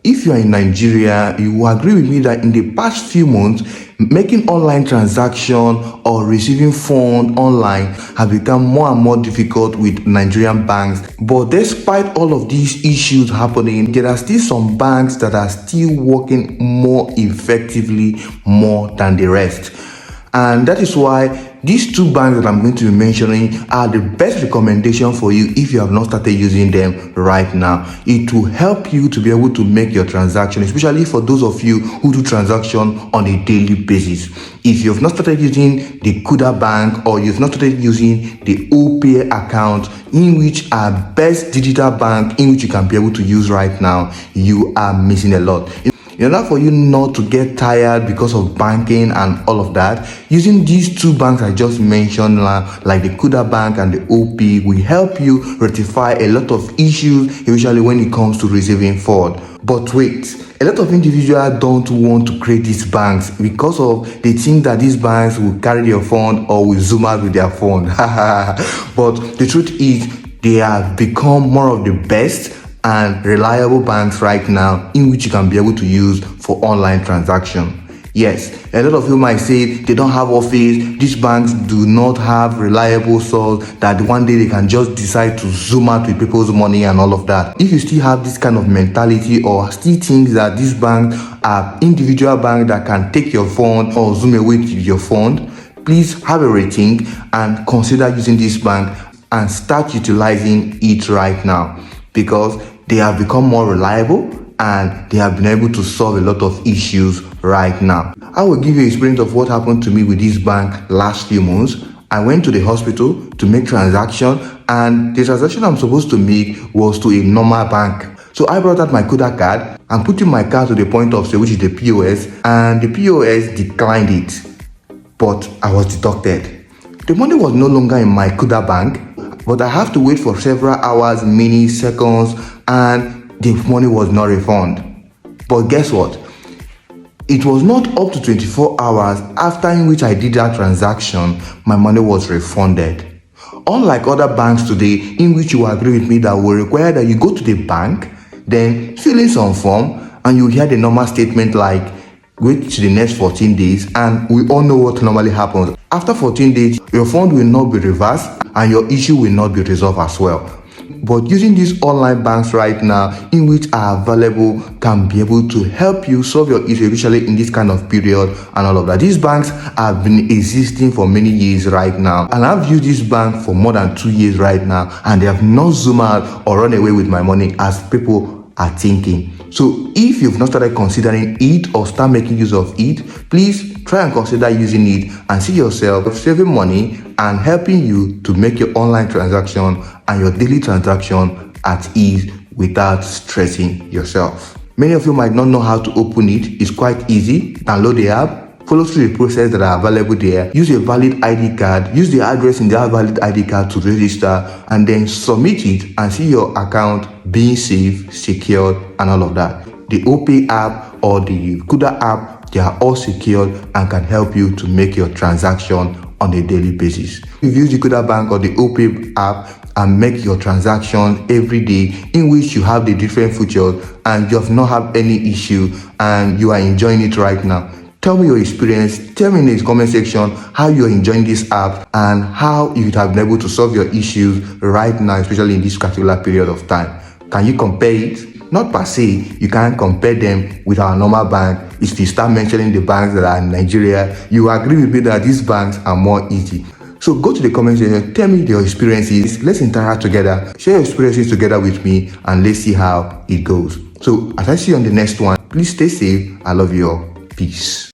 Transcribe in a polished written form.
If you are in Nigeria, you will agree with me that in the past few months, making online transaction or receiving funds online has become more and more difficult with Nigerian banks. But despite all of these issues happening, there are still some banks that are still working more effectively more than the rest. And that is why these two banks that I'm going to be mentioning are the best recommendation for you if you have not started using them right now. It will help you to be able to make your transaction, especially for those of you who do transaction on a daily basis. If you have not started using the Kuda bank, or you've not started using the opay account, in which are best digital bank in which you can be able to use right now, you are missing a lot. In order for you not to get tired because of banking and all of that, using these two banks I just mentioned, like the Kuda bank and the OP, will help you rectify a lot of issues, especially when it comes to receiving fraud. But wait, a lot of individuals don't want to create these banks because they think that these banks will carry their fund or will zoom out with their phone. But the truth is, they have become more of the best and reliable banks right now in which you can be able to use for online transaction. Yes, a lot of you might say they don't have office, these banks do not have reliable source that one day they can just decide to zoom out with people's money and all of that. If you still have this kind of mentality or still think that these banks are individual banks that can take your fund or zoom away with your fund, please have a rethink and consider using this bank and start utilizing it right now, because they have become more reliable and they have been able to solve a lot of issues right now. I will give you an experience of what happened to me with this bank last few months. I went to the hospital to make transaction, and the transaction I'm supposed to make was to a normal bank. So I brought out my Kuda card and put in my card to the point of sale, which is the POS, and the POS declined it, but I was deducted. The money was no longer in my Kuda bank, but I have to wait for several hours, minutes, seconds, and the money was not refunded. But guess what? It was not up to 24 hours after in which I did that transaction, my money was refunded. Unlike other banks today, in which you agree with me that will require that you go to the bank, then fill in some form, and you hear the normal statement like, wait to the next 14 days, and we all know what normally happens. After 14 days, your fund will not be reversed and your issue will not be resolved as well. But using these online banks right now, in which are available, can be able to help you solve your issue, especially in this kind of period and all of that. These banks have been existing for many years right now, and I've used this bank for more than 2 years right now, and they have not zoomed out or run away with my money as people are thinking. So if you've not started considering it or start making use of it, please try and consider using it and see yourself saving money and helping you to make your online transaction and your daily transaction at ease without stressing yourself. Many of you might not know how to open it. It's quite easy. Download the app, follow through the process that are available there, use a valid ID card, use the address in that valid ID card to register, and then submit it and see your account being safe, secured, and all of that. The opay app or the Kuda app, they are all secured and can help you to make your transaction on a daily basis. If you use the Kuda bank or the opay app and make your transaction every day, in which you have the different features and you have not had any issue and you are enjoying it right now, tell me your experience. Tell me in the comment section how you're enjoying this app and how you have been able to solve your issues right now, especially in this particular period of time. Can you compare it? Not per se, you can't compare them with our normal bank. If you start mentioning the banks that are in Nigeria, you agree with me that these banks are more easy. So go to the comment section, tell me your experiences. Let's interact together, share your experiences together with me, and let's see how it goes. So as I see you on the next one, please stay safe. I love you all. Peace.